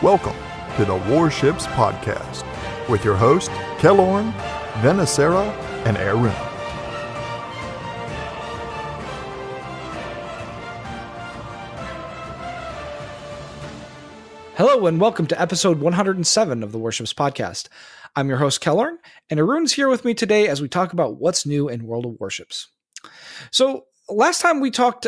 Welcome to the Warships Podcast with your host, Kellorn, Venacera, and Arun. Hello and welcome to episode 107 of the Warships Podcast. I'm your host, Kellorn, and Arun's here with me today as we talk about what's new in World of Warships. So, last time we talked,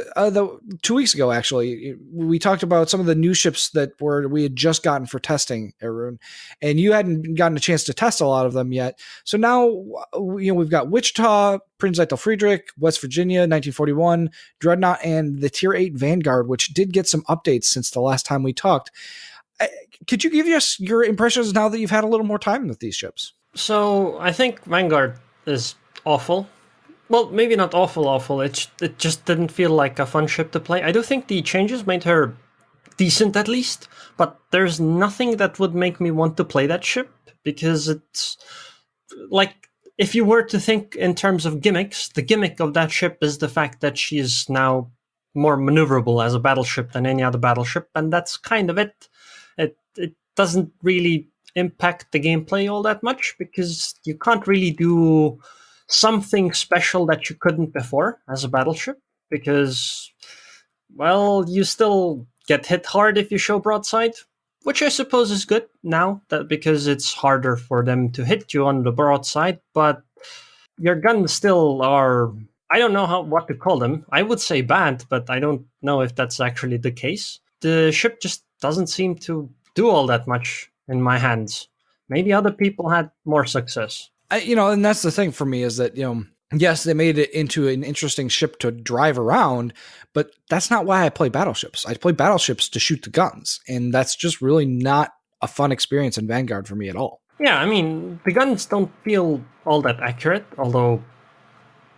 2 weeks ago actually, we talked about some of the new ships that we had just gotten for testing, Arun, and you hadn't gotten a chance to test a lot of them yet. So now, we've got Wichita, Prinz Eitel Friedrich, West Virginia, 1941, Dreadnought, and the Tier 8 Vanguard, which did get some updates since the last time we talked. Could you give us your impressions now that you've had a little more time with these ships? So I think Vanguard is awful. Well, maybe not awful. It just didn't feel like a fun ship to play. I do think the changes made her decent at least, but there's nothing that would make me want to play that ship, because it's like, if you were to think in terms of gimmicks, the gimmick of that ship is the fact that she is now more maneuverable as a battleship than any other battleship, and that's kind of it. It doesn't really impact the gameplay all that much, because you can't really do something special that you couldn't before as a battleship, because, well, you still get hit hard if you show broadside, which I suppose is good now, because it's harder for them to hit you on the broadside, but your guns still are, I don't know what to call them. I would say bad, but I don't know if that's actually the case. The ship just doesn't seem to do all that much in my hands. Maybe other people had more success. And that's the thing for me is that, yes, they made it into an interesting ship to drive around, but that's not why I play battleships. I play battleships to shoot the guns, and that's just really not a fun experience in Vanguard for me at all. Yeah, I mean, the guns don't feel all that accurate, although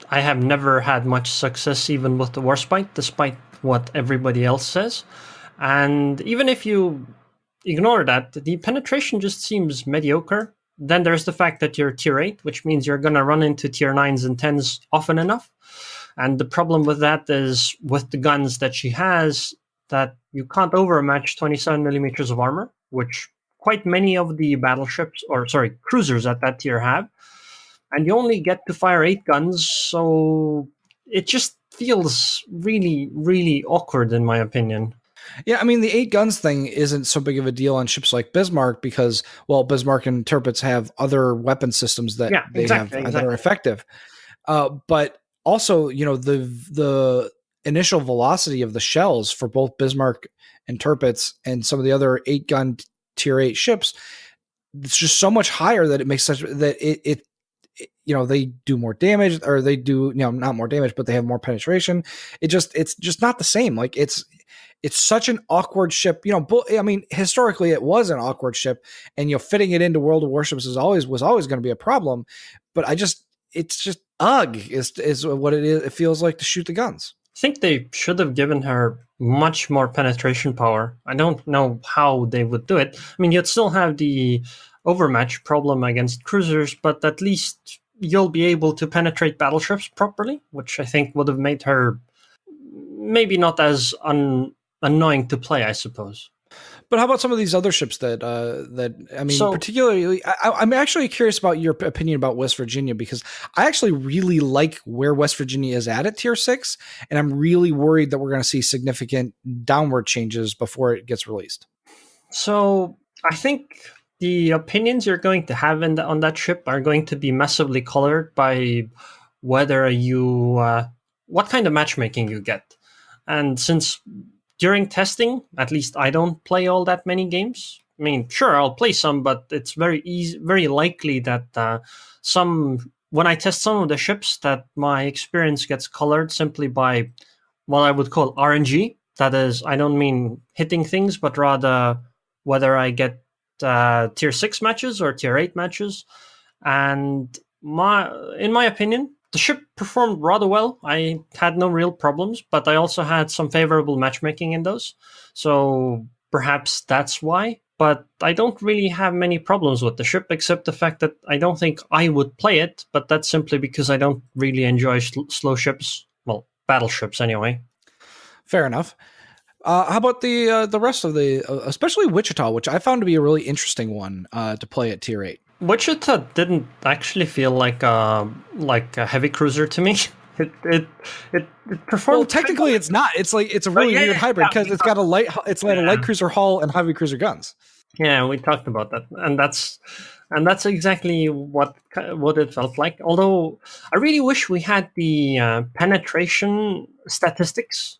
I have never had much success even with the Warspite, despite what everybody else says. And even if you ignore that, the penetration just seems mediocre. Then there's the fact that you're tier 8, which means you're going to run into tier 9s and 10s often enough. And the problem with that is, with the guns that she has, that you can't overmatch 27 millimeters of armor, which quite many of the cruisers at that tier have. And you only get to fire 8 guns, so it just feels really, really awkward in my opinion. Yeah, I mean, the 8 guns thing isn't so big of a deal on ships like Bismarck because, well, Bismarck and Tirpitz have other weapon systems that that are effective. But also, the initial velocity of the shells for both Bismarck and Tirpitz and some of the other 8-gun tier 8 ships, it's just so much higher that it makes they do more damage, or they do, not more damage, but they have more penetration. It's just not the same. Like, it's such an awkward ship. I mean, historically it was an awkward ship, and fitting it into World of Warships was always going to be a problem. But it's just ugh is what it is. It feels like to shoot the guns. I think they should have given her much more penetration power. I don't know how they would do it. I mean, you'd still have the overmatch problem against cruisers, but at least you'll be able to penetrate battleships properly, which I think would have made her maybe not as annoying to play, I suppose. But how about some of these other ships particularly, I'm actually curious about your opinion about West Virginia, because I actually really like where West Virginia is at tier 6, and I'm really worried that we're going to see significant downward changes before it gets released. So I think the opinions you're going to have on that ship are going to be massively colored by whether what kind of matchmaking you get. And since during testing, at least I don't play all that many games. I mean, sure, I'll play some, but it's very likely that when I test some of the ships, that my experience gets colored simply by what I would call RNG. That is, I don't mean hitting things, but rather whether I get tier 6 matches or tier 8 matches. And in my opinion, the ship performed rather well. I had no real problems, but I also had some favorable matchmaking in those. So perhaps that's why. But I don't really have many problems with the ship, except the fact that I don't think I would play it, but that's simply because I don't really enjoy slow ships. Well, battleships anyway. Fair enough. How about the rest of especially Wichita, which I found to be a really interesting one to play at tier 8. Wichita didn't actually feel like a heavy cruiser to me. It performed. Well, technically, it's not. It's a really weird hybrid because it's got a light cruiser hull and heavy cruiser guns. Yeah, we talked about that, and that's exactly what it felt like. Although I really wish we had the penetration statistics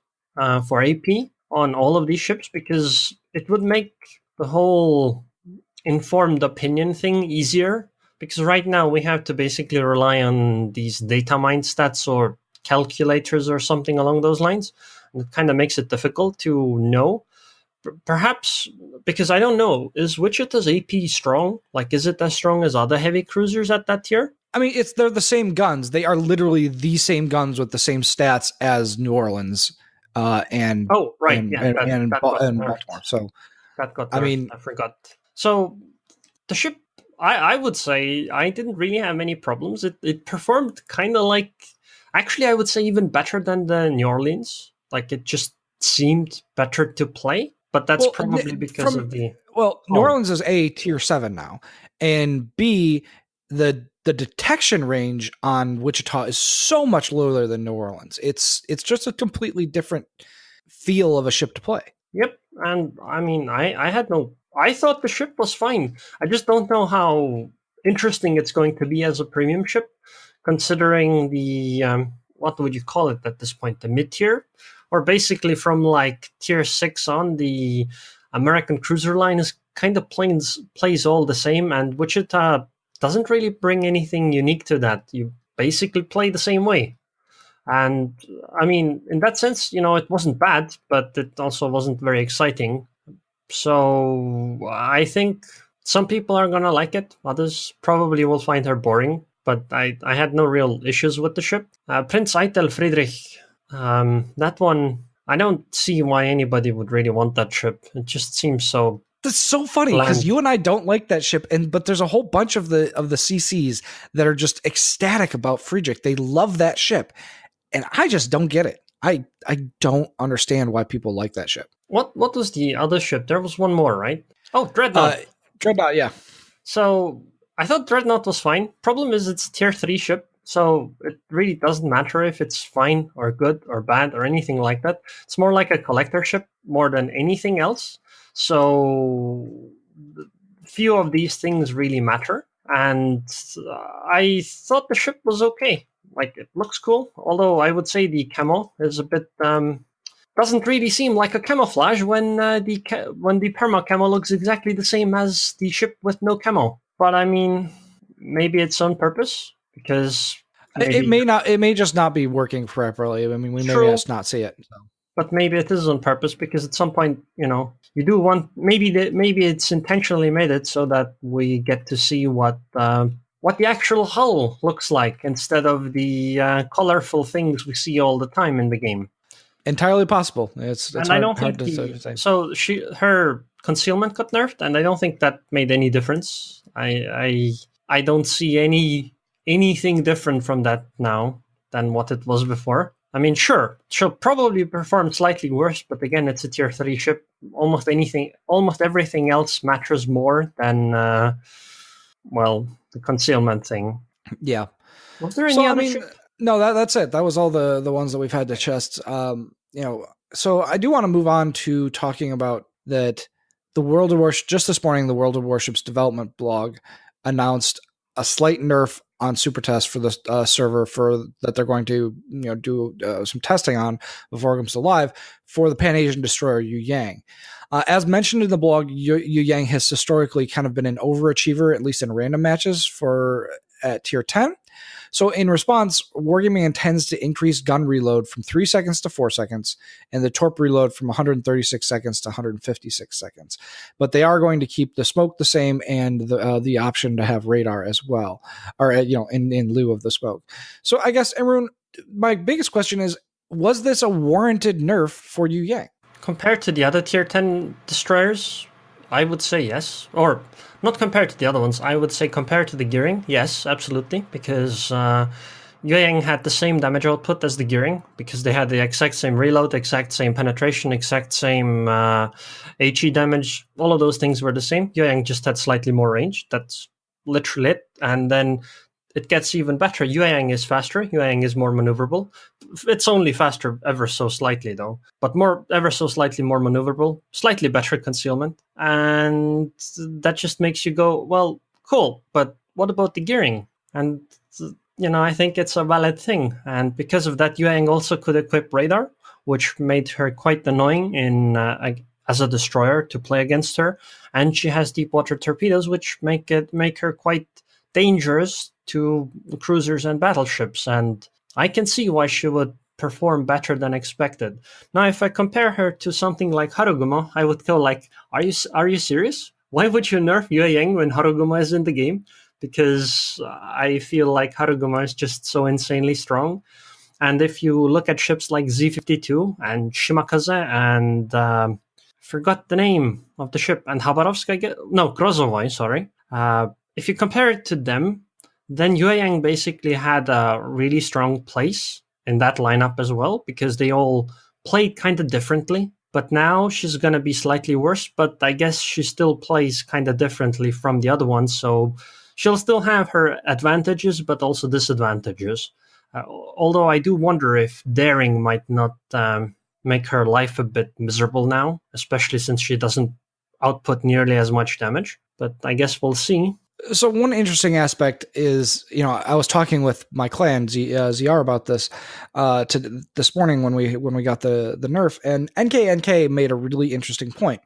for AP on all of these ships, because it would make the whole informed opinion thing easier. Because right now we have to basically rely on these data mine stats or calculators or something along those lines. And it kind of makes it difficult to know. Perhaps because I don't know, is Wichita's AP strong? Like, is it as strong as other heavy cruisers at that tier? I mean, they're the same guns. They are literally the same guns with the same stats as New Orleans. And Baltimore. So that got nerfed. I forgot. So the ship, I would say, I didn't really have any problems. It performed kind of like, actually, I would say even better than the New Orleans. Like, it just seemed better to play. But that's probably because of the... Well, New Orleans is A, tier 7 now. And B, the detection range on Wichita is so much lower than New Orleans. It's just a completely different feel of a ship to play. Yep. And I mean, I thought the ship was fine. I just don't know how interesting it's going to be as a premium ship, considering the, what would you call it at this point? The mid-tier? Or basically from like tier 6 on, the American cruiser line is kind of plays all the same, and Wichita doesn't really bring anything unique to that. You basically play the same way. And I mean, in that sense, it wasn't bad, but it also wasn't very exciting. So I think some people are going to like it. Others probably will find her boring, but I had no real issues with the ship. Prince Eitel Friedrich, that one, I don't see why anybody would really want that ship. It just seems so... That's so funny because you and I don't like that ship, but there's a whole bunch of the CCs that are just ecstatic about Friedrich. They love that ship, and I just don't get it. I don't understand why people like that ship. What was the other ship? There was one more, right? Oh, Dreadnought. Dreadnought, yeah. So I thought Dreadnought was fine. Problem is it's tier 3 ship, so it really doesn't matter if it's fine or good or bad or anything like that. It's more like a collector ship more than anything else. So few of these things really matter. And I thought the ship was okay. Like, it looks cool. Although I would say the camo is a bit... doesn't really seem like a camouflage when the perma camo looks exactly the same as the ship with no camo. But I mean, maybe it's on purpose, because it may not. It may just not be working properly. I mean, we may just not see it. So. But maybe it is on purpose, because at some point, you do want, maybe it's intentionally made it so that we get to see what the actual hull looks like instead of the colorful things we see all the time in the game. Entirely possible. It's and hard, I don't hard think to say. So her concealment got nerfed, and I don't think that made any difference. I don't see anything different from that now than what it was before. I mean, sure, she'll probably perform slightly worse, but again, it's a tier 3 ship. Almost everything else matters more than the concealment thing. Yeah. Was there any other ship? No, that's it. That was all the ones that we've had to chest. So I do want to move on to talking about that. The World of Warships, just this morning, the World of Warships development blog announced a slight nerf on Super Test for the server that they're going to do some testing on before it comes to live for the Pan-Asian destroyer Yu Yang. As mentioned in the blog, Yu Yang has historically kind of been an overachiever, at least in random matches at tier 10. So in response, Wargaming intends to increase gun reload from 3 seconds to 4 seconds and the torp reload from 136 seconds to 156 seconds. But they are going to keep the smoke the same and the option to have radar as well, or in lieu of the smoke. So I guess, Arun, my biggest question is, was this a warranted nerf for Yu Yang? Compared to the other tier 10 destroyers, I would say yes. Or not compared to the other ones. I would say compared to the gearing, yes, absolutely. Because Yue Yang had the same damage output as the Gearing because they had the exact same reload, exact same penetration, exact same HE damage. All of those things were the same. Yue Yang just had slightly more range. That's literally it. And then it gets even better. Yue Yang is faster. Yue Yang is more maneuverable. It's only faster ever so slightly, though. But ever so slightly more maneuverable. Slightly better concealment. And that just makes you go, well, cool. But what about the Gearing? And, I think it's a valid thing. And because of that, Yue Yang also could equip Radar, which made her quite annoying as a destroyer to play against her. And she has deep water torpedoes, which make her quite dangerous to cruisers and battleships, and I can see why she would perform better than expected. Now, if I compare her to something like Harugumo, I would go like, are you serious? Why would you nerf Yue Yang when Harugumo is in the game? Because I feel like Harugumo is just so insanely strong. And if you look at ships like Z-52 and Shimakaze and forgot the name of the ship, and Khabarovsk, Grozovoi, sorry. If you compare it to them, then Yue Yang basically had a really strong place in that lineup as well, because they all played kind of differently. But now she's going to be slightly worse, but I guess she still plays kind of differently from the other ones, so she'll still have her advantages, but also disadvantages. Although I do wonder if daring might not make her life a bit miserable now, especially since she doesn't output nearly as much damage. But I guess we'll see. So one interesting aspect is, I was talking with my clan ZR about this this morning when we got the nerf, and NK made a really interesting point.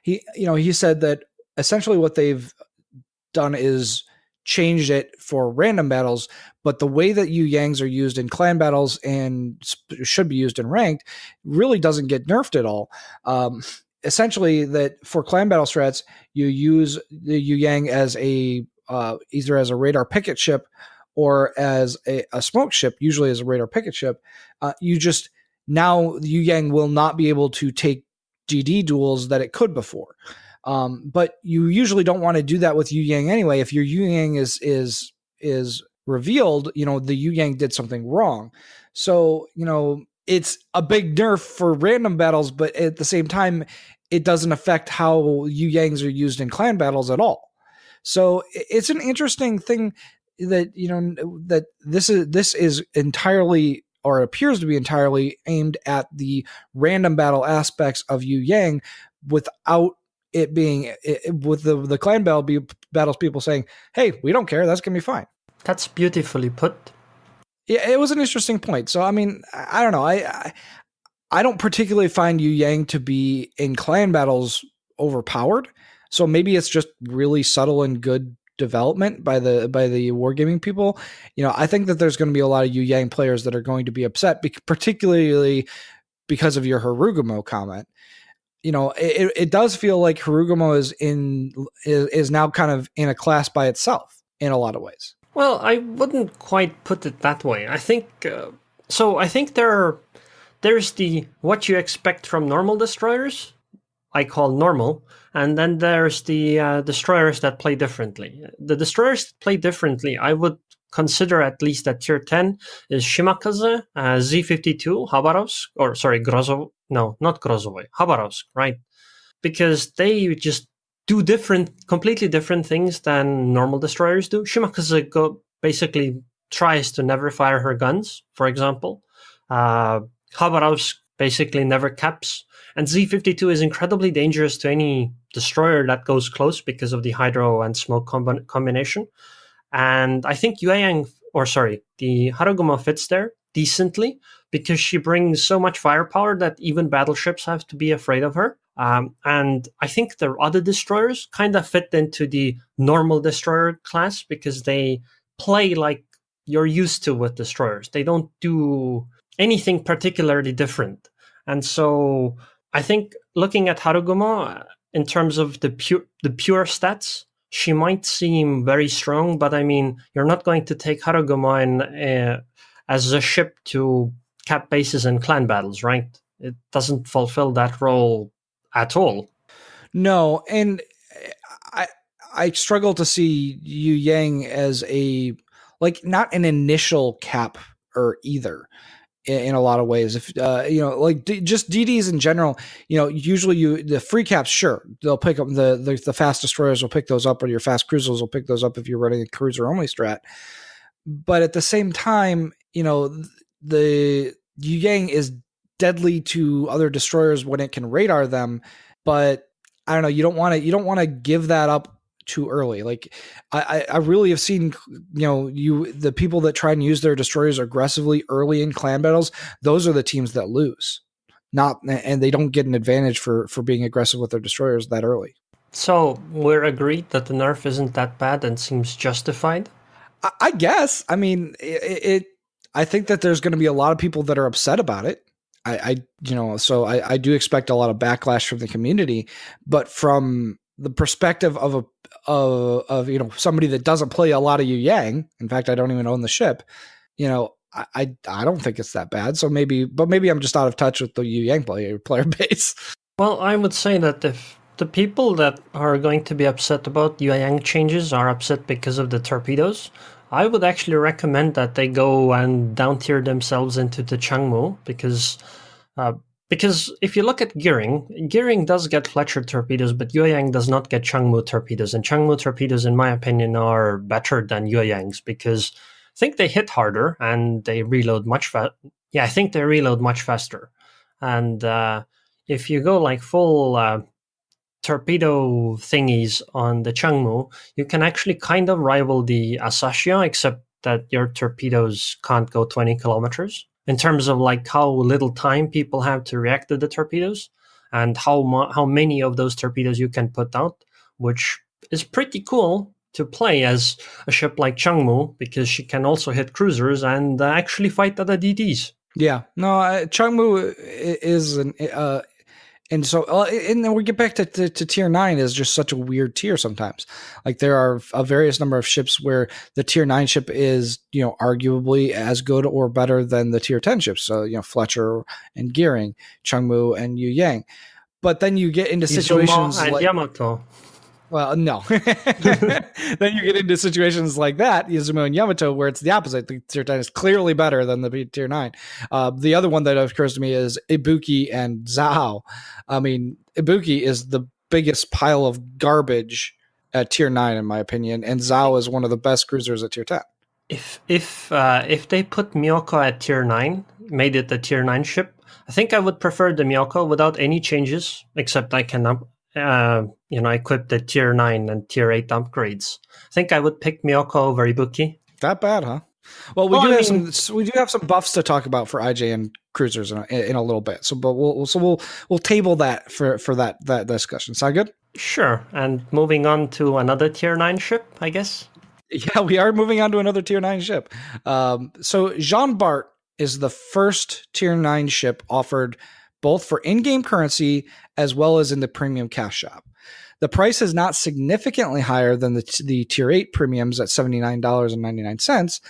He said that essentially what they've done is changed it for random battles, but the way that Yu Yangs are used in clan battles and should be used in ranked really doesn't get nerfed at all. Essentially, that for clan battle strats, you use the Yu Yang as either as a radar picket ship or as a smoke ship, usually as a radar picket ship. Now Yu Yang will not be able to take GD duels that it could before. But you usually don't want to do that with Yu Yang anyway. If your Yu Yang is revealed, the Yu Yang did something wrong. So, it's a big nerf for random battles, but at the same time, it doesn't affect how Yu Yangs are used in clan battles at all. So it's an interesting thing that, that this is entirely, or appears to be entirely, aimed at the random battle aspects of Yu Yang, without it being with the clan battles people saying, hey, we don't care, that's gonna be fine. That's beautifully put. Yeah, it was an interesting point. So, I mean, I don't know. I don't particularly find Yu Yang to be in clan battles overpowered. So maybe it's just really subtle and good development by the wargaming people. I think that there's going to be a lot of Yu Yang players that are going to be upset, particularly because of your Harugumo comment. It does feel like Harugumo is now kind of in a class by itself in a lot of ways. Well, I wouldn't quite put it that way. I think I think there's the what you expect from normal destroyers, I call normal, and then there's the destroyers that play differently. The destroyers that play differently, I would consider at least at tier 10 is Shimakaze, Z-52, Khabarovsk, not Grozovoi, Khabarovsk, right? Because they just do completely different things than normal destroyers do. Shimakaze basically tries to never fire her guns, for example. Khabarovsk basically never caps. And Z-52 is incredibly dangerous to any destroyer that goes close because of the hydro and smoke combination. And I think the Harugumo fits there decently because she brings so much firepower that even battleships have to be afraid of her. And I think the other destroyers kind of fit into the normal destroyer class because they play like you're used to with destroyers. They don't do anything particularly different. And so I think looking at Harugumo in terms of the pure stats, she might seem very strong, but I mean, you're not going to take Harugumo as a ship to cap bases in clan battles, right? It doesn't fulfill that role at all. No, and I struggle to see Yu Yang as a like not an initial cap or either in a lot of ways. If like just DDs in general, usually the free caps, sure, they'll pick up the fast destroyers will pick those up, or your fast cruisers will pick those up if you're running a cruiser only strat. But at the same time, the Yu Yang is deadly to other destroyers when it can radar them, but I don't know, you don't want to give that up too early. Like I really have seen, the people that try and use their destroyers aggressively early in clan battles, those are the teams that lose. And they don't get an advantage for being aggressive with their destroyers that early. So we're agreed that the nerf isn't that bad and seems justified? I guess. I mean, I think that there's going to be a lot of people that are upset about it. So I do expect a lot of backlash from the community, but from the perspective of somebody that doesn't play a lot of Yu Yang, in fact, I don't even own the ship, I don't think it's that bad. So maybe I'm just out of touch with the Yu Yang player base. Well, I would say that if the people that are going to be upset about Yu Yang changes are upset because of the torpedoes, I would actually recommend that they go and down tier themselves into the Changmu, because if you look at Gearing does get Fletcher torpedoes, but Yu Yang does not get Changmu torpedoes. And Changmu torpedoes, in my opinion, are better than Yu Yang's because I think they hit harder and they reload much faster. Yeah, I think they reload much faster. And if you go like full torpedo thingies on the Changmu, you can actually kind of rival the Asashia, except that your torpedoes can't go 20 kilometers. In terms of like how little time people have to react to the torpedoes and how many of those torpedoes you can put out, which is pretty cool to play as a ship like Changmu, because she can also hit cruisers and actually fight other DDs. Yeah, no, Changmu is and so, and then we get back to tier 9 is just such a weird tier sometimes. Like there are a various number of ships where the tier 9 ship is, arguably as good or better than the tier 10 ships. So, Fletcher and Gearing, Changmu and Yu Yang. But then you get into situations and like Yamato. Well, no. Then you get into situations like that, Izumo and Yamato, where it's the opposite. The tier 10 is clearly better than the tier 9. The other one that occurs to me is Ibuki and Zhao. I mean, Ibuki is the biggest pile of garbage at tier 9, in my opinion, and Zhao is one of the best cruisers at tier 10. If they put Miyoko at tier 9, made it a tier 9 ship, I think I would prefer the Miyoko without any changes, except I can equip the tier 9 and tier 8 upgrades. I think I would pick Miyoko over Ibuki. That bad, huh? Well, we do have some buffs to talk about for IJN cruisers in a little bit. So, but we'll table that for that discussion. Sound good? Sure. And moving on to another tier 9 ship, I guess. Yeah, we are moving on to another tier 9 ship. So Jean Bart is the first tier 9 ship offered both for in-game currency as well as in the premium cash shop. The price is not significantly higher than the tier 8 premiums at $79.99.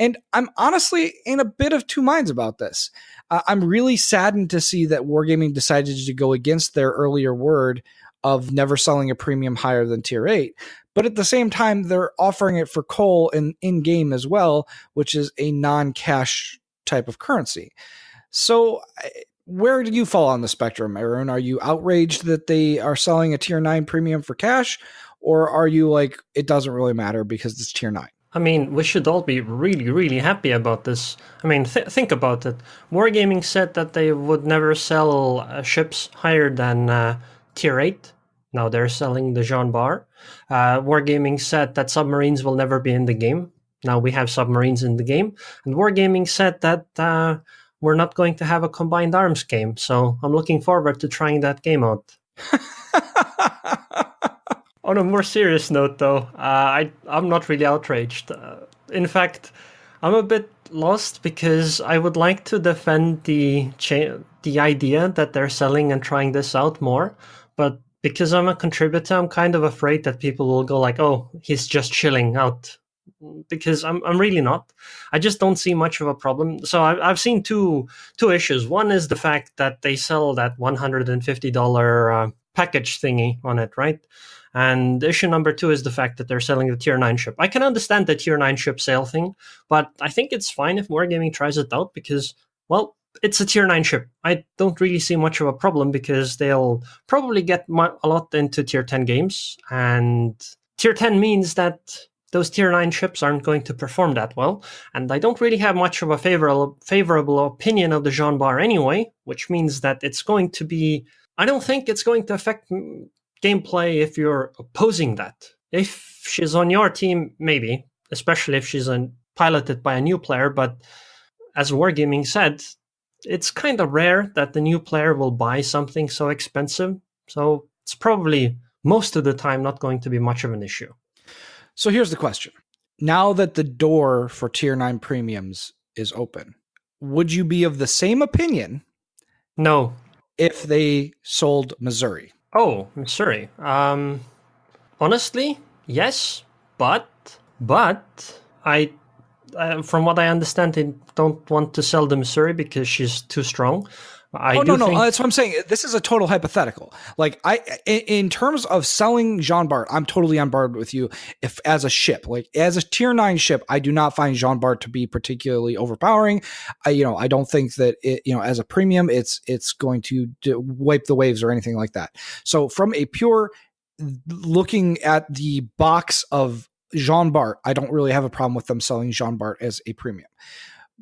And I'm honestly in a bit of two minds about this. I'm really saddened to see that Wargaming decided to go against their earlier word of never selling a premium higher than tier 8. But at the same time, they're offering it for coal and in-game as well, which is a non-cash type of currency. So where do you fall on the spectrum, Aaron? Are you outraged that they are selling a tier 9 premium for cash? Or are you like, it doesn't really matter because it's tier 9? I mean, we should all be really, really happy about this. I mean, think about it. Wargaming said that they would never sell ships higher than tier 8. Now they're selling the Jean Bart. Wargaming said that submarines will never be in the game. Now we have submarines in the game. And Wargaming said that we're not going to have a combined arms game. So I'm looking forward to trying that game out. On a more serious note, though, I'm not really outraged. In fact, I'm a bit lost because I would like to defend the idea that they're selling and trying this out more. But because I'm a contributor, I'm kind of afraid that people will go like, oh, he's just chilling out. Because I'm really not. I just don't see much of a problem. So I've seen two issues. One is the fact that they sell that $150 package thingy on it, right? And issue number 2 is the fact that they're selling the tier 9 ship. I can understand the tier 9 ship sale thing, but I think it's fine if Wargaming tries it out because, well, it's a tier 9 ship. I don't really see much of a problem because they'll probably get a lot into tier 10 games, and tier 10 means that those tier 9 ships aren't going to perform that well, and I don't really have much of a favorable opinion of the Jean Bar anyway, which means that it's going to be... I don't think it's going to affect gameplay if you're opposing that. If she's on your team, maybe, especially if she's piloted by a new player, but as Wargaming said, it's kind of rare that the new player will buy something so expensive, so it's probably most of the time not going to be much of an issue. So here's the question. Now that the door for tier 9 premiums is open, would you be of the same opinion? No. If they sold Missouri? Oh, Missouri. Honestly, yes, but I from what I understand, they don't want to sell the Missouri because she's too strong. No, that's what I'm saying. This is a total hypothetical. Like, in terms of selling Jean Bart, I'm totally on board with you. If as a ship, like as a tier 9 ship, I do not find Jean Bart to be particularly overpowering. I don't think that it, as a premium, it's going to wipe the waves or anything like that. So from a pure looking at the box of Jean Bart, I don't really have a problem with them selling Jean Bart as a premium.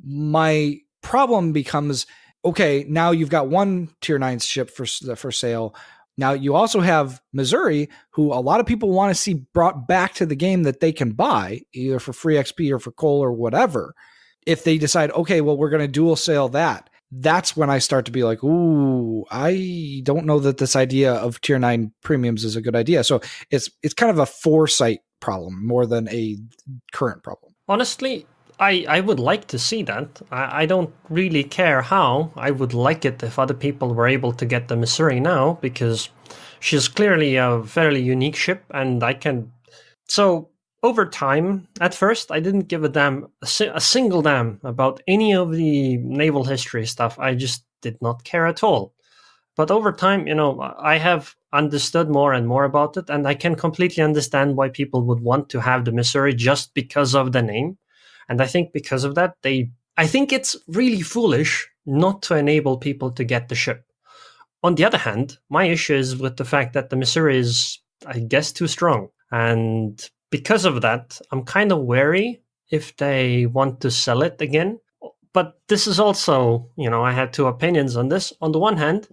My problem becomes, okay, now you've got one tier 9 ship for sale. Now you also have Missouri, who a lot of people want to see brought back to the game that they can buy either for free XP or for coal or whatever. If they decide, okay, well, we're going to dual sale that, that's when I start to be like, ooh, I don't know that this idea of tier 9 premiums is a good idea. So it's kind of a foresight problem more than a current problem. Honestly, I would like to see that. I don't really care how. I would like it if other people were able to get the Missouri now, because she's clearly a fairly unique ship, and I can... So, over time, at first, I didn't give a single damn about any of the naval history stuff. I just did not care at all. But over time, I have understood more and more about it, and I can completely understand why people would want to have the Missouri just because of the name. And I think because of that, I think it's really foolish not to enable people to get the ship. On the other hand, my issue is with the fact that the Missouri is, I guess, too strong. And because of that, I'm kind of wary if they want to sell it again. But this is also, I have two opinions on this. On the one hand,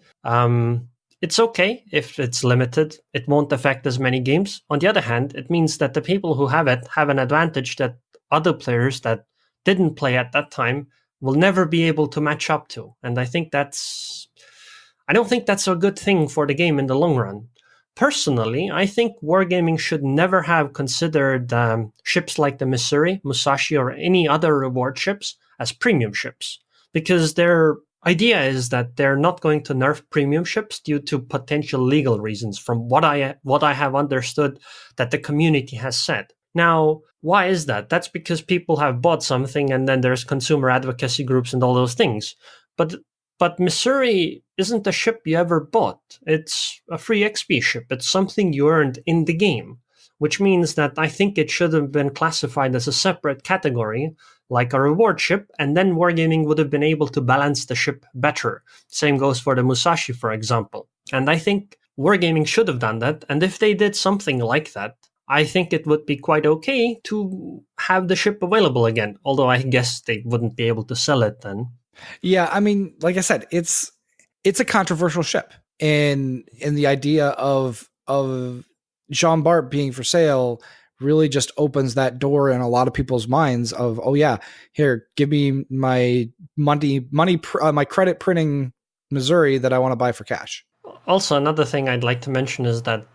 it's okay if it's limited. It won't affect as many games. On the other hand, it means that the people who have it have an advantage that other players that didn't play at that time will never be able to match up to. And I don't think that's a good thing for the game in the long run. Personally, I think Wargaming should never have considered ships like the Missouri, Musashi, or any other reward ships as premium ships, because their idea is that they're not going to nerf premium ships due to potential legal reasons, from what I have understood that the community has said. Now, why is that? That's because people have bought something, and then there's consumer advocacy groups and all those things. But Missouri isn't a ship you ever bought. It's a free XP ship. It's something you earned in the game, which means that I think it should have been classified as a separate category, like a reward ship, and then Wargaming would have been able to balance the ship better. Same goes for the Musashi, for example. And I think Wargaming should have done that, and if they did something like that, I think it would be quite okay to have the ship available again, although I guess they wouldn't be able to sell it then. Yeah, I mean, like I said, it's a controversial ship, and the idea of Jean Bart being for sale really just opens that door in a lot of people's minds of, oh yeah, here, give me my money, my credit printing Missouri that I want to buy for cash. Also, another thing I'd like to mention is that,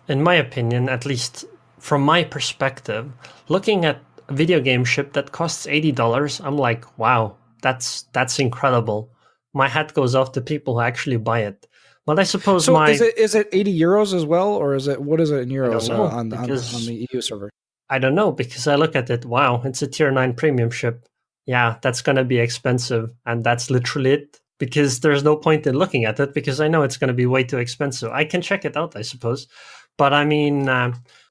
in my opinion, at least from my perspective, looking at a video game ship that costs $80, I'm like, wow, that's incredible. My hat goes off to people who actually buy it. But I suppose is it 80 euros as well, or what is it in euros on the EU server? I don't know, because I look at it, wow, it's a tier 9 premium ship. Yeah, that's going to be expensive, and that's literally it. because there's no point in looking at it because I know it's going to be way too expensive. I can check it out, I suppose. But I mean,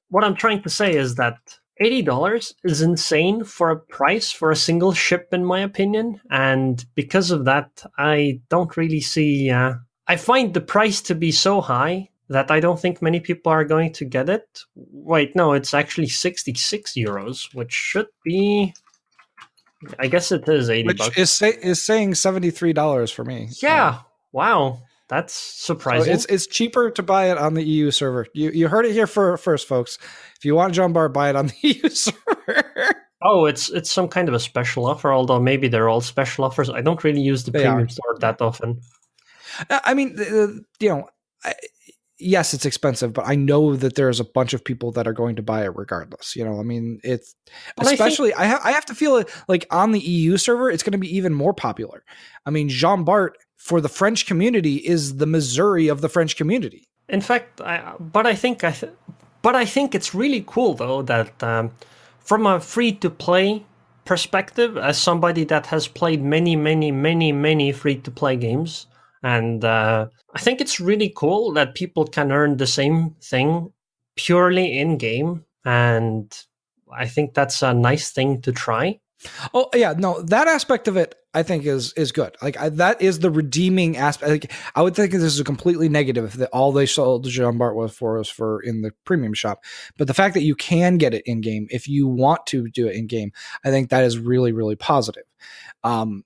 what I'm trying to say is that $80 is insane for a price for a single ship, in my opinion. And because of that, I don't really see... I find the price to be so high that I don't think many people are going to get it. Wait, no, it's actually 66 euros, which should be... I guess it is 80 Which bucks. is saying $73 for me. Yeah. Wow. That's surprising. So it's cheaper to buy it on the EU server. You heard it here first, folks. If you want Jean Bart, buy it on the EU server. Oh, it's some kind of a special offer, although maybe they're all special offers. I don't really use the premium store that often. I mean, yes, it's expensive, but I know that there's a bunch of people that are going to buy it regardless. I mean, it's especially I have to feel it like on the EU server, it's going to be even more popular. I mean, Jean Bart for the French community is the Missouri of the French community. In fact, I think it's really cool though that from a free-to-play perspective, as somebody that has played many free-to-play games. And I think it's really cool that people can earn the same thing purely in-game. And I think that's a nice thing to try. Oh, yeah. No, that aspect of it, I think, is good. Like, that is the redeeming aspect. Like, I would think this is a completely negative that all they sold Jean Bart was for in the premium shop. But the fact that you can get it in-game, if you want to do it in-game, I think that is really, really positive.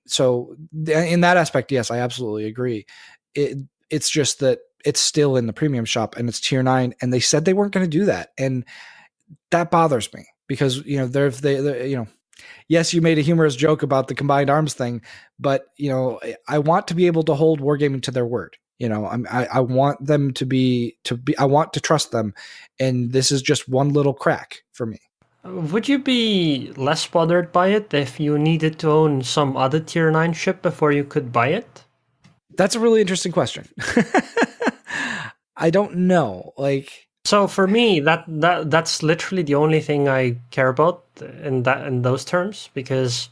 So in that aspect, yes, I absolutely agree. It's just that it's still in the premium shop and it's tier 9, and they said they weren't going to do that, and that bothers me because they yes, you made a humorous joke about the combined arms thing, but I want to be able to hold Wargaming to their word. I want them to be. I want to trust them, and this is just one little crack for me. Would you be less bothered by it if you needed to own some other tier 9 ship before you could buy it? That's a really interesting question. I don't know. So for me, that's literally the only thing I care about in those terms, because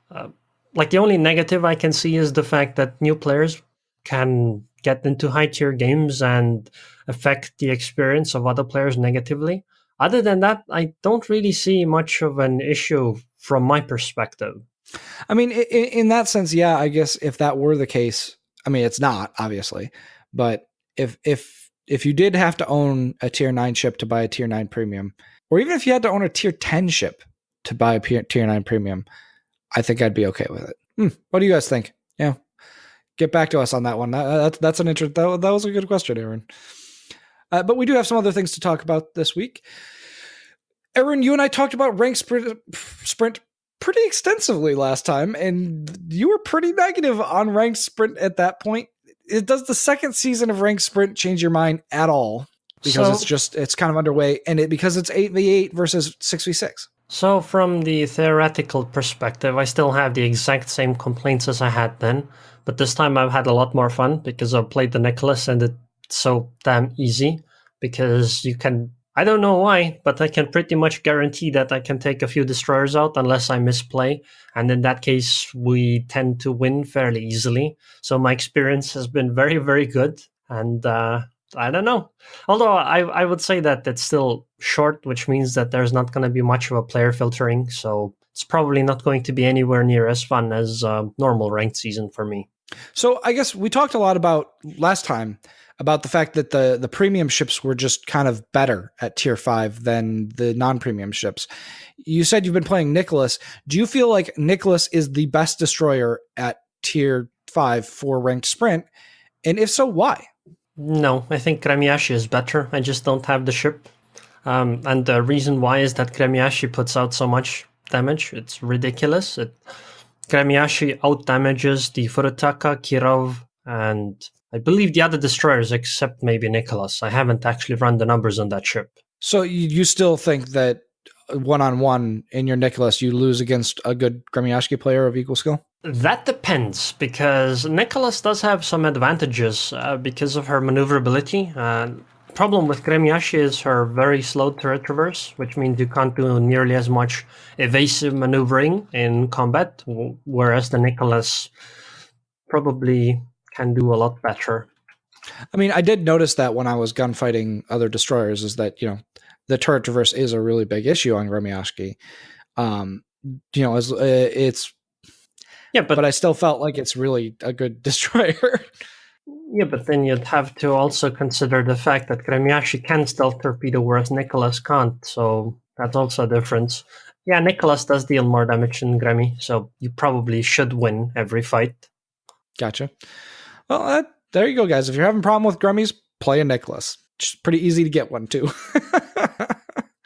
the only negative I can see is the fact that new players can get into high tier games and affect the experience of other players negatively. Other than that, I don't really see much of an issue from my perspective. I mean, in that sense, yeah, I guess if that were the case, I mean, it's not, obviously, but if you did have to own a tier 9 ship to buy a tier 9 premium, or even if you had to own a tier 10 ship to buy a tier 9 premium, I think I'd be okay with it. What do you guys think? Yeah. Get back to us on that one. That's an interesting, that was a good question, Aaron. But we do have some other things to talk about this week. Aaron, you and I talked about ranked sprint pretty extensively last time, and you were pretty negative on ranked sprint at that point. Does the second season of ranked sprint change your mind at all? Because it's kind of underway, and because it's 8v8 versus 6v6. So from the theoretical perspective, I still have the exact same complaints as I had then, but this time I've had a lot more fun because I've played the Nicholas and it's so damn easy, because you can, I don't know why, but I can pretty much guarantee that I can take a few destroyers out unless I misplay, and in that case we tend to win fairly easily. So my experience has been very, very good, and I don't know. Although I would say that it's still short, which means that there's not going to be much of a player filtering, so it's probably not going to be anywhere near as fun as normal ranked season for me. So I guess we talked a lot about last time about the fact that the premium ships were just kind of better at tier 5 than the non-premium ships. You said you've been playing Nicholas. Do you feel like Nicholas is the best destroyer at tier 5 for ranked sprint? And if so, why? No, I think Gremyashi is better. I just don't have the ship. And the reason why is that Gremyashi puts out so much damage. It's ridiculous. Gremyashi out-damages the Furutaka, Kirov, and I believe the other destroyers, except maybe Nicholas. I haven't actually run the numbers on that ship. So you still think that one-on-one in your Nicholas, you lose against a good Gremyashi player of equal skill? That depends, because Nicholas does have some advantages because of her maneuverability. Problem with Gremyashi is her very slow turret reverse, which means you can't do nearly as much evasive maneuvering in combat, whereas the Nicholas probably can do a lot better. I mean, I did notice that when I was gunfighting other destroyers, is that, the turret traverse is a really big issue on Gremyashki. It's but I still felt like it's really a good destroyer. Yeah, but then you'd have to also consider the fact that Gremyashki can stealth torpedo, whereas Nicholas can't. So that's also a difference. Yeah, Nicholas does deal more damage than Gremmy, so you probably should win every fight. Gotcha. Well, there you go, guys. If you're having a problem with Gremmys, play a Nicholas. It's pretty easy to get one, too.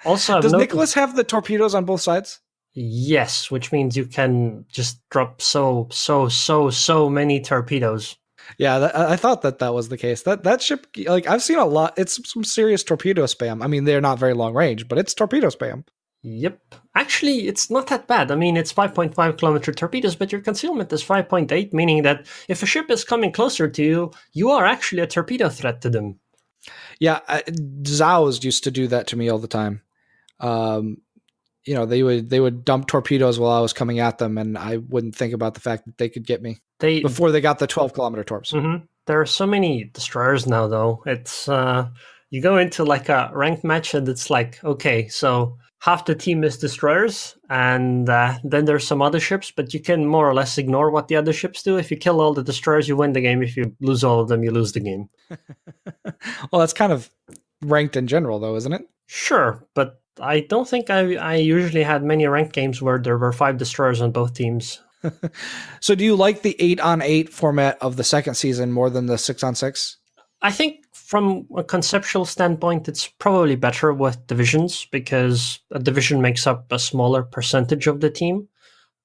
Also, does Nicholas have the torpedoes on both sides? Yes, which means you can just drop so many torpedoes. Yeah, I thought that was the case. That ship, like, I've seen a lot. It's some serious torpedo spam. I mean, they're not very long range, but it's torpedo spam. Yep. Actually, it's not that bad. I mean, it's 5.5 kilometer torpedoes, but your concealment is 5.8, meaning that if a ship is coming closer to you, you are actually a torpedo threat to them. Yeah, Zhao's used to do that to me all the time. They would dump torpedoes while I was coming at them, and I wouldn't think about the fact that they could get me before they got the 12-kilometer torps. Mm-hmm. There are so many destroyers now, though. It's you go into like a ranked match, and it's like, okay, so half the team is destroyers, and then there's some other ships, but you can more or less ignore what the other ships do. If you kill all the destroyers, you win the game. If you lose all of them, you lose the game. Well, that's kind of ranked in general, though, isn't it? Sure, but I don't think I usually had many ranked games where there were 5 destroyers on both teams. So do you like the 8-on-8 format of the second season more than the 6-on-6? I think from a conceptual standpoint, it's probably better with divisions because a division makes up a smaller percentage of the team.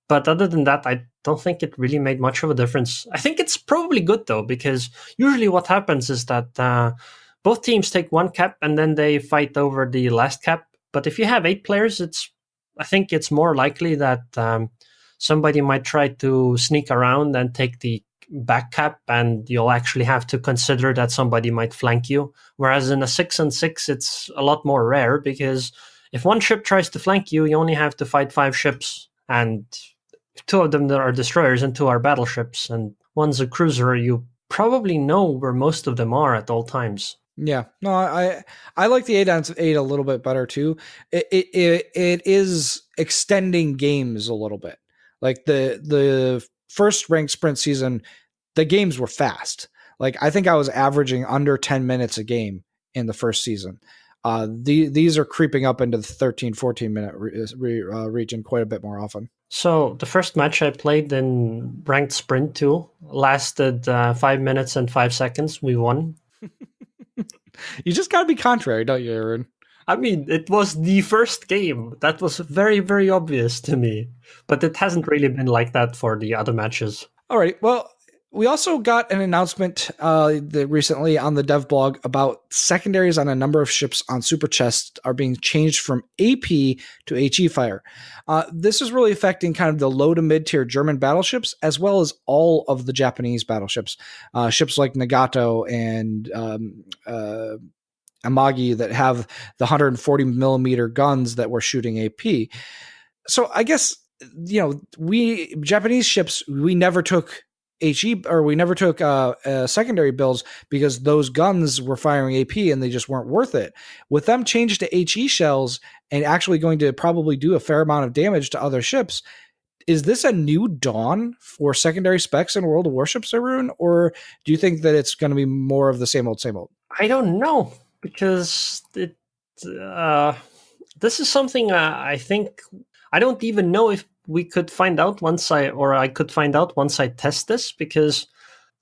But other than that, I don't think it really made much of a difference. I think it's probably good, though, because usually what happens is that both teams take one cap and then they fight over the last cap. But if you have 8 players, I think it's more likely that somebody might try to sneak around and take the back cap, and you'll actually have to consider that somebody might flank you. Whereas in a 6-on-6, it's a lot more rare because if one ship tries to flank you, you only have to fight 5 ships, and 2 of them are destroyers and 2 are battleships, and one's a cruiser. You probably know where most of them are at all times. Yeah, no, I like the 8-on-8 a little bit better too. It is extending games a little bit. Like the first ranked sprint season, the games were fast. Like I think I was averaging under 10 minutes a game in the first season. These are creeping up into the 13, 14 minute region quite a bit more often. So the first match I played in ranked sprint 2 lasted 5 minutes and 5 seconds. We won. You just got to be contrary, don't you, Aaron? I mean, it was the first game. That was very, very obvious to me. But it hasn't really been like that for the other matches. All right. Well, we also got an announcement recently on the dev blog about secondaries on a number of ships on Super Chest are being changed from AP to HE fire. This is really affecting kind of the low to mid-tier German battleships, as well as all of the Japanese battleships. Ships like Nagato and Amagi that have the 140 millimeter guns that were shooting AP. So I guess, we Japanese ships, we never took HE, or we never took secondary builds because those guns were firing AP and they just weren't worth it. With them changed to HE shells and actually going to probably do a fair amount of damage to other ships, is this a new dawn for secondary specs in World of Warships, Arun? Or do you think that it's going to be more of the same old, same old? I don't know, because this is something I think I don't even know if we could find out I could find out once I test this, because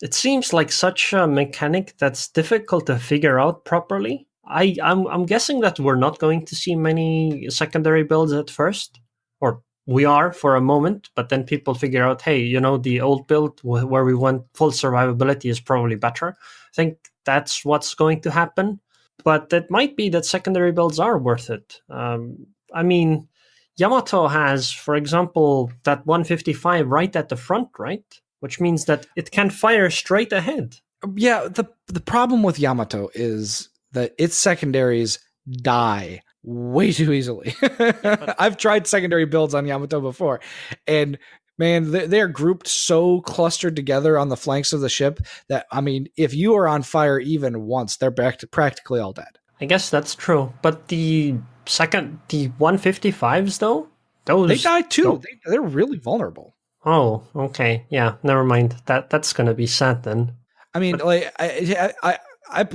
it seems like such a mechanic that's difficult to figure out properly. I'm guessing that we're not going to see many secondary builds at first, or we are for a moment, but then people figure out, hey, the old build where we want full survivability is probably better. I think that's what's going to happen, but it might be that secondary builds are worth it. I mean, Yamato has, for example, that 155 right at the front, right? Which means that it can fire straight ahead. Yeah, the problem with Yamato is that its secondaries die way too easily. I've tried secondary builds on Yamato before, and Man, they're grouped so clustered together on the flanks of the ship that, I mean, if you are on fire even once, they're back to practically all dead. I guess that's true. But the 155s, though? They die too. They're really vulnerable. Oh, okay. Yeah, never mind. That's going to be sad then. I mean, like, I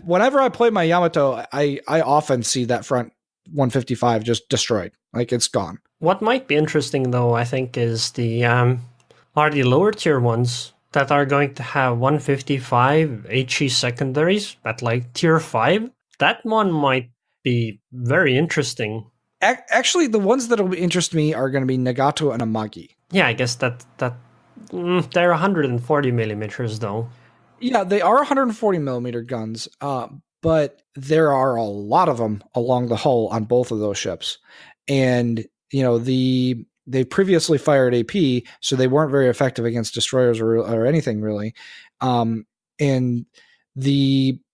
whenever I play my Yamato, I often see that front 155 just destroyed. Like, it's gone. What might be interesting, though, I think, is the lower tier ones that are going to have 155 HE secondaries at like tier 5. That one might be very interesting. Actually, the ones that will interest me are going to be Nagato and Amagi. Yeah, I guess that they're 140 millimeters, though. Yeah, they are 140 millimeter guns, but there are a lot of them along the hull on both of those ships. And, you know, they previously fired AP, so they weren't very effective against destroyers or anything really. And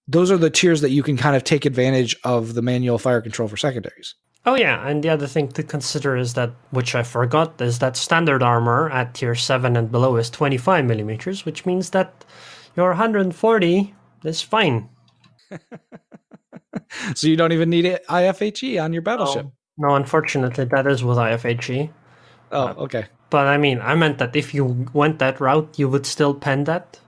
those are the tiers that you can kind of take advantage of the manual fire control for secondaries. Oh yeah, and the other thing to consider is that, which I forgot, is that standard armor at tier 7 and below is 25 millimeters, which means that your 140 is fine. So you don't even need IFHE on your battleship. No, unfortunately, that is with IFHE. Oh, okay. But I mean, I meant that if you went that route, you would still pen that.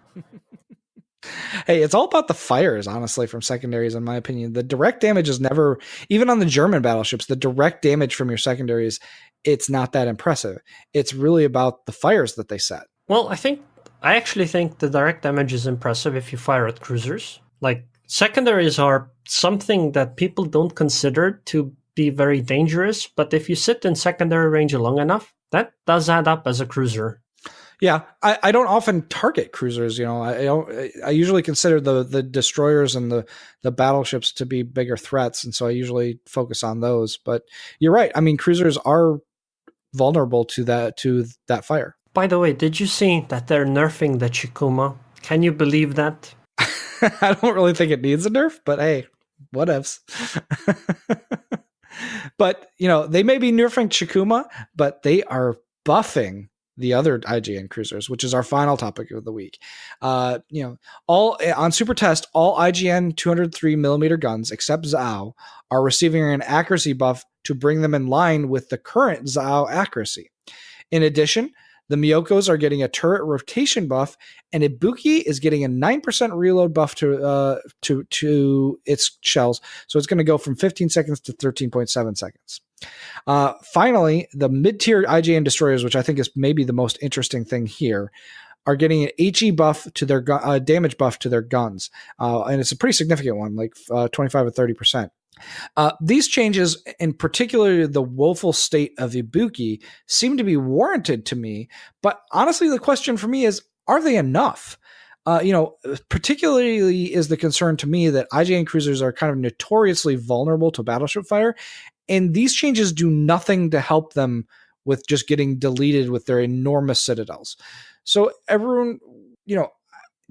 Hey, it's all about the fires, honestly, from secondaries, in my opinion. The direct damage is never, even on the German battleships, the direct damage from your secondaries, it's not that impressive. It's really about the fires that they set. Well, I actually think the direct damage is impressive if you fire at cruisers. Like, secondaries are something that people don't consider to be very dangerous, but if you sit in secondary range long enough, that does add up as a cruiser. Yeah, I don't often target cruisers. You know, I usually consider the destroyers and the battleships to be bigger threats, and so I usually focus on those. But you're right. I mean, cruisers are vulnerable to that fire. By the way, did you see that they're nerfing the Chikuma? Can you believe that? I don't really think it needs a nerf, but hey, whatevs. But, you know, they may be nerfing Chikuma, but they are buffing the other IGN cruisers, which is our final topic of the week. You know, all on Super Test, all IGN 203 millimeter guns except Zao are receiving an accuracy buff to bring them in line with the current Zao accuracy. In addition, the Miyokos are getting a turret rotation buff, and Ibuki is getting a 9% reload buff to its shells. So it's going to go from 15 seconds to 13.7 seconds. Finally, the mid-tier IJN destroyers, which I think is maybe the most interesting thing here, are getting an HE buff to their damage buff to their guns. And it's a pretty significant one, like 25 or 30%. These changes, in particular the woeful state of Ibuki, seem to be warranted to me. But honestly, the question for me is, are they enough? You know, particularly is the concern to me that IJN cruisers are kind of notoriously vulnerable to battleship fire. And these changes do nothing to help them with just getting deleted with their enormous citadels. So everyone, you know,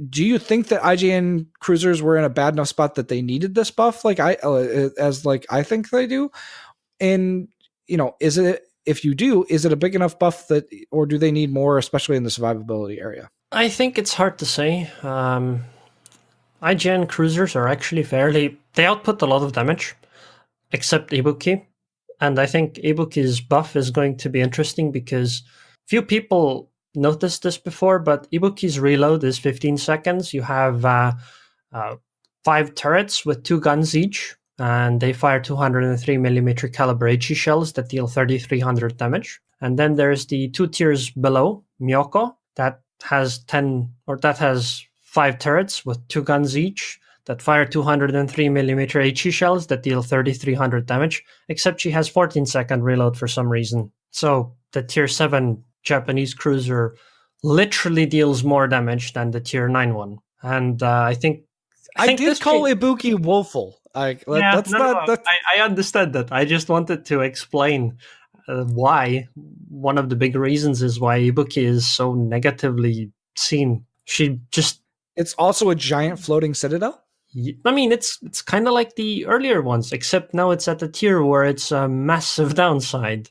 do you think that IJN cruisers were in a bad enough spot that they needed this buff? Like I think they do. And, you know, if you do, is it a big enough buff that, or do they need more, especially in the survivability area? I think it's hard to say. IJN cruisers are actually they output a lot of damage, except Ibuki. And I think Ibuki's buff is going to be interesting because few people noticed this before, but Ibuki's reload is 15 seconds. You have 5 turrets with 2 guns each, and they fire 203 millimeter caliber HE shells that deal 3,300 damage. And then there's the 2 tiers below, Miyoko, that has 5 turrets with 2 guns each that fire 203 millimeter HE shells that deal 3,300 damage, except she has 14-second reload for some reason. So the tier 7 Japanese cruiser literally deals more damage than the tier 9 one. And I think I did call Ibuki woeful. I understand that. I just wanted to explain why. One of the big reasons is why Ibuki is so negatively seen. It's also a giant floating citadel? I mean, it's kind of like the earlier ones, except now it's at a tier where it's a massive downside.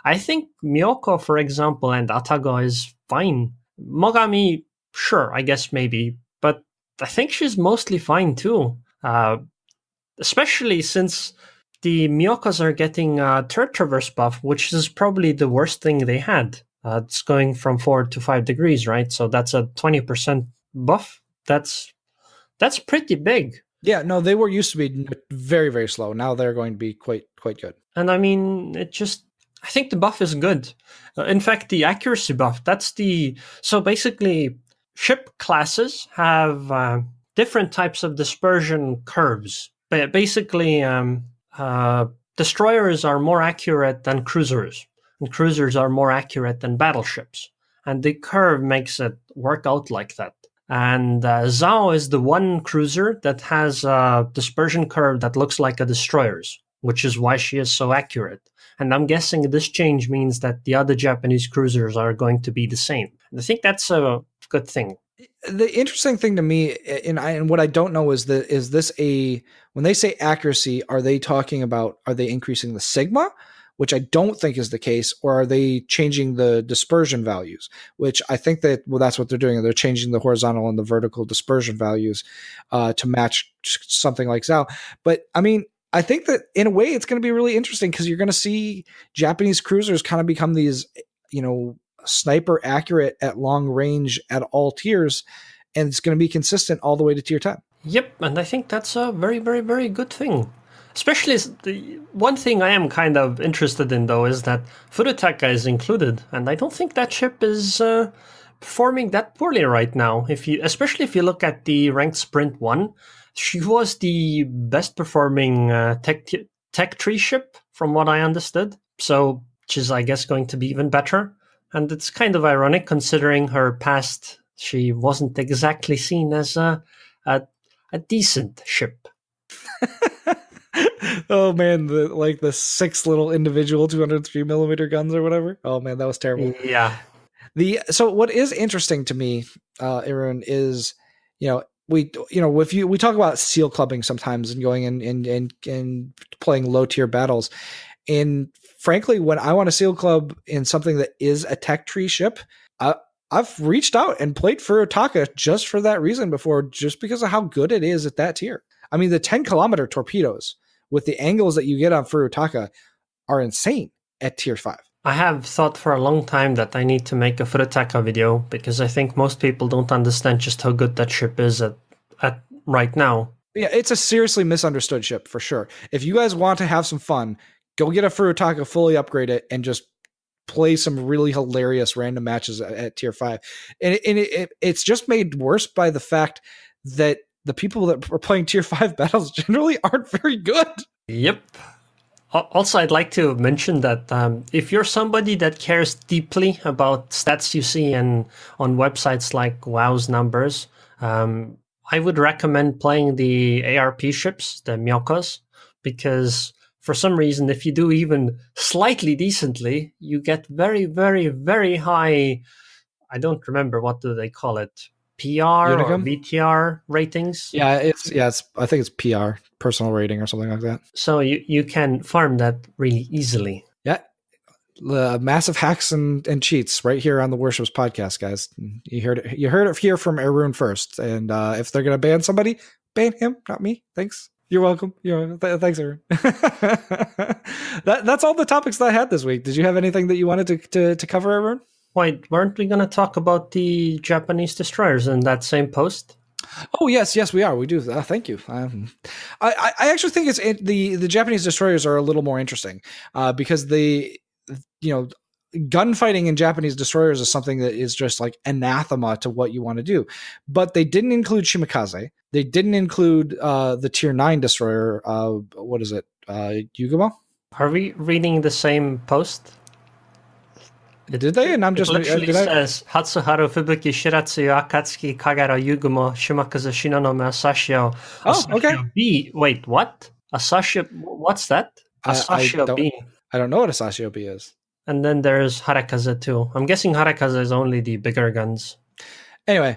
I think Miyoko, for example, and Atago is fine. Mogami, sure, I guess maybe, but I think she's mostly fine too. Especially since the Miyokos are getting turret traverse buff, which is probably the worst thing they had. It's going from 4 to 5 degrees, right? So that's a 20% buff. That's pretty big. Yeah, no, they were used to be very, very slow. Now they're going to be quite good. And I mean, I think the buff is good. In fact, the accuracy buff, so basically ship classes have different types of dispersion curves. But basically, destroyers are more accurate than cruisers, and cruisers are more accurate than battleships. And the curve makes it work out like that. And Zao is the one cruiser that has a dispersion curve that looks like a destroyer's, which is why she is so accurate. And I'm guessing this change means that the other Japanese cruisers are going to be the same. And I think that's a good thing. The interesting thing to me, and what I don't know is this when they say accuracy, are they increasing the sigma, which I don't think is the case, or are they changing the dispersion values? Which I think that's what they're doing. They're changing the horizontal and the vertical dispersion values to match something like Zao. But I mean, I think that in a way it's going to be really interesting because you're going to see Japanese cruisers kind of become these, sniper accurate at long range at all tiers, and it's going to be consistent all the way to tier 10. Yep, and I think that's a very, very, very good thing. Especially the one thing I am kind of interested in, though, is that Furutaka is included, and I don't think that ship is performing that poorly right now. Especially if you look at the ranked sprint 1, she was the best performing tech tree ship, from what I understood. So she's, I guess, going to be even better. And it's kind of ironic considering her past. She wasn't exactly seen as a decent ship. Oh man, the 6 little individual 203 millimeter guns or whatever. Oh man, that was terrible. Yeah. So what is interesting to me, Arun, is we talk about seal clubbing sometimes and going and playing low tier battles, and frankly, when I want to seal club in something that is a tech tree ship, I've reached out and played Furutaka just for that reason before, just because of how good it is at that tier. I mean, the 10-kilometer torpedoes with the angles that you get on Furutaka are insane at tier 5. I have thought for a long time that I need to make a Furutaka video because I think most people don't understand just how good that ship is at right now. Yeah, it's a seriously misunderstood ship for sure. If you guys want to have some fun, go get a Furutaka, fully upgrade it, and just play some really hilarious random matches at tier 5. And it's just made worse by the fact that the people that are playing tier 5 battles generally aren't very good. Yep. Also, I'd like to mention that if you're somebody that cares deeply about stats you see on websites like WoW's numbers, I would recommend playing the ARP ships, the Miyokos, because for some reason, if you do even slightly decently, you get very, very, very high, I don't remember, what do they call it? PR Unicum? Or VTR ratings? Yeah, I think it's PR, personal rating or something like that. So you can farm that really easily. Yeah. Massive hacks and cheats right here on the Worships podcast, guys. You heard it here from Arun first. And if they're going to ban somebody, ban him, not me. Thanks. You're welcome. Thanks, Arun. That's all the topics that I had this week. Did you have anything that you wanted to cover, Arun? Wait, weren't we going to talk about the Japanese destroyers in that same post? Oh yes, we are. We do. Thank you. I actually think it's the Japanese destroyers are a little more interesting because gunfighting in Japanese destroyers is something that is just like anathema to what you want to do. But they didn't include Shimakaze. They didn't include the tier 9 destroyer. What is it? Yugumo? Are we reading the same post? Did they? And I'm just... It literally says, Hatsuharu, Fubuki, Shiratsu, Akatsuki, Kagero, Yugumo, Shimakaze, Shinonome, Asashio. Oh, okay. B. Wait, what? Asashio... What's that? Asashio B. I don't know what Asashio B is. And then there's Harakaze too. I'm guessing Harakaze is only the bigger guns. Anyway,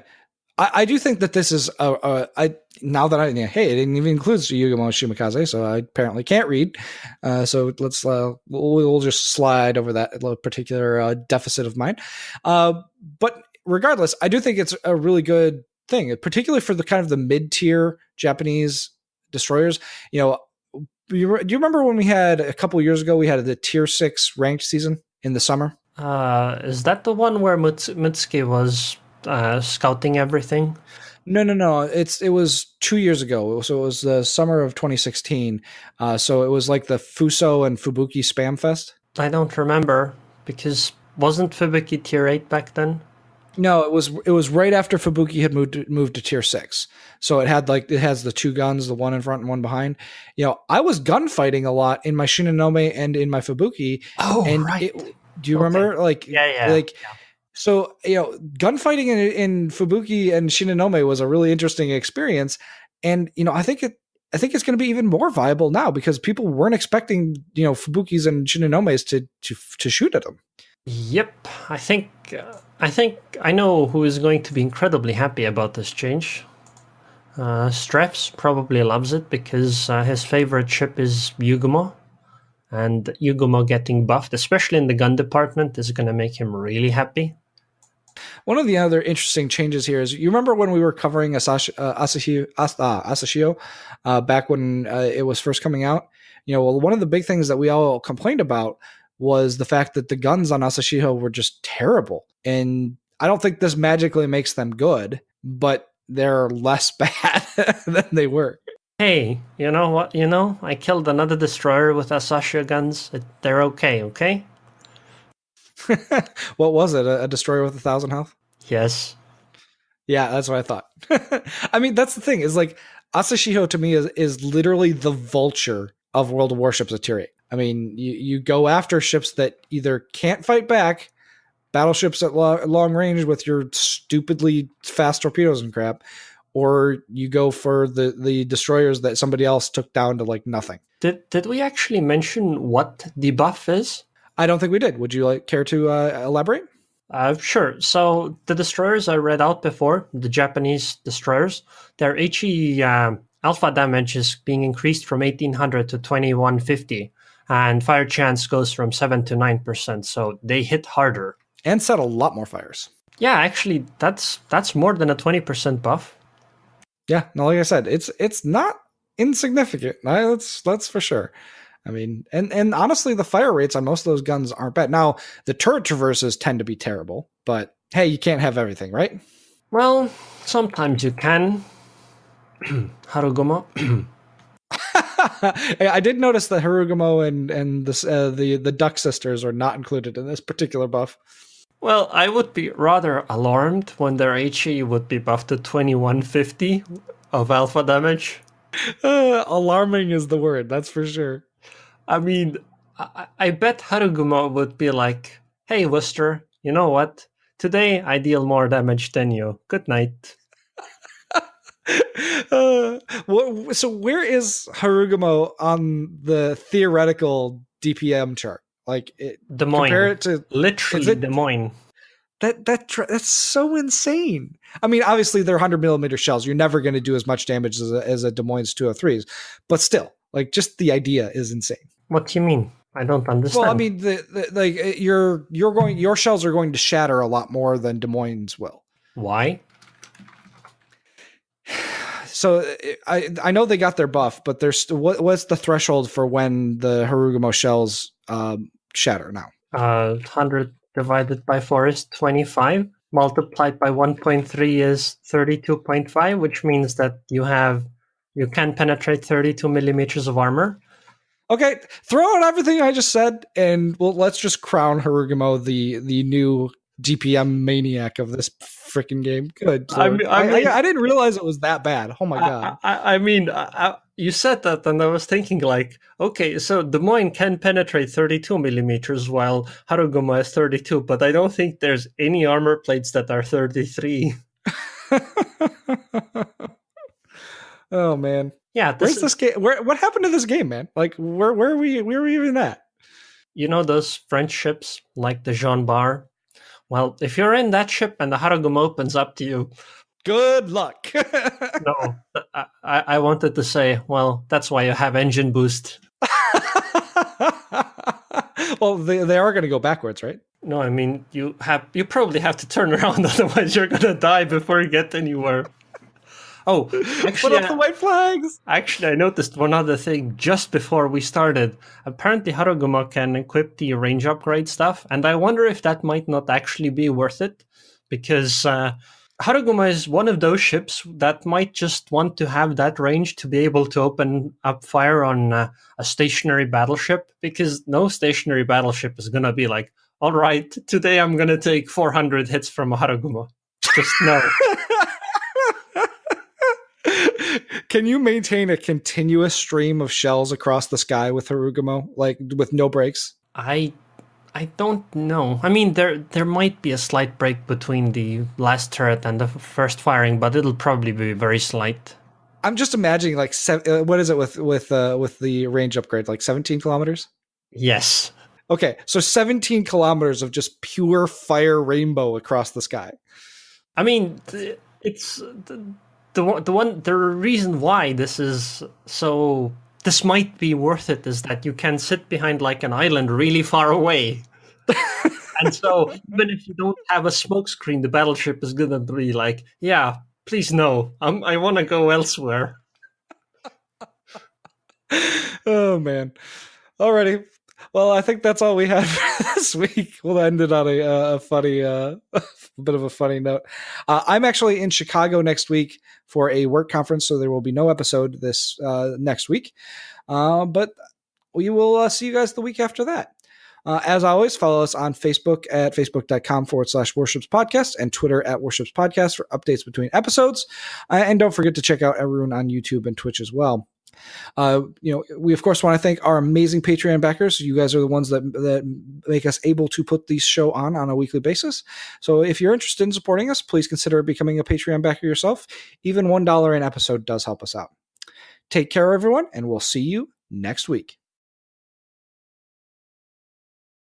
I do think that this is now that hey, it didn't even include Yugamo Shimakaze, so I apparently can't read. So let's we'll just slide over that particular deficit of mine. But regardless, I do think it's a really good thing, particularly for the kind of the mid-tier Japanese destroyers. Do you remember when we had a couple years ago? We had the tier 6 ranked season in the summer. Is that the one where Mitsuki was scouting everything? No. It was 2 years ago. So it was the summer of 2016. So it was like the Fuso and Fubuki Spam Fest. I don't remember, because wasn't Fubuki tier 8 back then? No, it was right after Fubuki had moved to tier 6. So it has the two guns, the one in front and one behind. I was gunfighting a lot in my Shinonome and in my Fubuki. Oh, and right. Do you remember? Yeah. So, gunfighting in Fubuki and Shinonome was a really interesting experience. And, I think it's going to be even more viable now because people weren't expecting, Fubukis and Shinonomes to shoot at them. Yep. I think I know who is going to be incredibly happy about this change. Streps probably loves it because his favorite ship is Yugumo. And Yugumo getting buffed, especially in the gun department, is going to make him really happy. One of the other interesting changes here is, you remember when we were covering Asashio back when it was first coming out? One of the big things that we all complained about was the fact that the guns on Asashio were just terrible. And I don't think this magically makes them good, but they're less bad than they were. Hey, you know what? I killed another destroyer with Asashio guns. They're okay? What was it? A destroyer with 1,000 health? Yes. Yeah, that's what I thought. I mean, that's the thing, is like, Asashio to me is literally the Vulture of World of Warships at tier 8. I mean, you go after ships that either can't fight back, battleships at long range with your stupidly fast torpedoes and crap, or you go for the destroyers that somebody else took down to like nothing. Did we actually mention what the buff is? I don't think we did. Would you care to elaborate? Sure. So the destroyers I read out before, the Japanese destroyers, their HE alpha damage is being increased from 1,800 to 2,150, and fire chance goes from 7 to 9%. So they hit harder and set a lot more fires. Yeah, actually, that's more than a 20% buff. Yeah, no, like I said, it's not insignificant. That's for sure. I mean, and honestly, the fire rates on most of those guns aren't bad. Now, the turret traverses tend to be terrible, but hey, you can't have everything, right? Well, sometimes you can. Harugumo. I did notice that Harugumo and the Duck Sisters are not included in this particular buff. Well, I would be rather alarmed when their HE would be buffed to 2150 of alpha damage. Alarming is the word, that's for sure. I mean, I bet Harugumo would be like, hey, Worcester, you know what? Today I deal more damage than you. Good night. So where is Harugumo on the theoretical DPM chart? Like Des Moines. Compare it to literally Des Moines. That's so insane. I mean, obviously they're 100mm shells. You're never going to do as much damage as a Des Moines 203s, but still, like, just the idea is insane. What do you mean? I don't understand. Well, I mean, your shells are going to shatter a lot more than Des Moines will. Why? So I know they got their buff, but there's what's the threshold for when the Harugumo shells shatter now? 100 divided by 4 is 25. Multiplied by 1.3 is 32.5, which means that you can penetrate 32 millimeters of armor. Okay, throw out everything I just said, and let's just crown Harugumo the new DPM maniac of this freaking game. Good. I didn't realize it was that bad. Oh my god. I mean, you said that, and I was thinking like, okay, so Des Moines can penetrate 32 millimeters, while Harugumo is 32, but I don't think there's any armor plates that are 33. Oh man. Yeah, where's this game? What happened to this game, man? Like, where are we even at? You know those French ships like the Jean Bar? Well, if you're in that ship and the Harugumo opens up to you, Good luck. No, I wanted to say, well, that's why you have engine boost. Well, they are going to go backwards, right? No, I mean, you probably have to turn around, otherwise you're going to die before you get anywhere. Oh, actually, Put up the white flags. Actually, I noticed one other thing just before we started. Apparently, Haruguma can equip the range upgrade stuff, and I wonder if that might not actually be worth it, because Haruguma is one of those ships that might just want to have that range to be able to open up fire on a stationary battleship, because no stationary battleship is going to be like, all right, today I'm going to take 400 hits from a Haruguma. Just no. Can you maintain a continuous stream of shells across the sky with Haruguma, like with no breaks? I don't know. I mean, there might be a slight break between the last turret and the first firing, but it'll probably be very slight. I'm just imagining like what is it with the range upgrade, like 17 kilometers? Yes. Okay, so 17 kilometers of just pure fire rainbow across the sky. I mean, it's the reason why this might be worth it is that you can sit behind like an island really far away. And so even if you don't have a smoke screen, the battleship is gonna be like, yeah, please no, I want to go elsewhere. Oh man. Alrighty. Well, I think that's all we have for this week. We'll end it on a funny, a bit of a funny note. I'm actually in Chicago next week for a work conference, so there will be no episode this next week. But we will see you guys the week after that. As always, follow us on Facebook at facebook.com/Warships Podcast and Twitter at Warships Podcast for updates between episodes. And don't forget to check out Arun on YouTube and Twitch as well. We of course want to thank our amazing Patreon backers. You guys are the ones that make us able to put these show on a weekly basis. So if you're interested in supporting us, please consider becoming a Patreon backer yourself. Even $1 an episode does help us out. Take care, everyone, and we'll see you next week.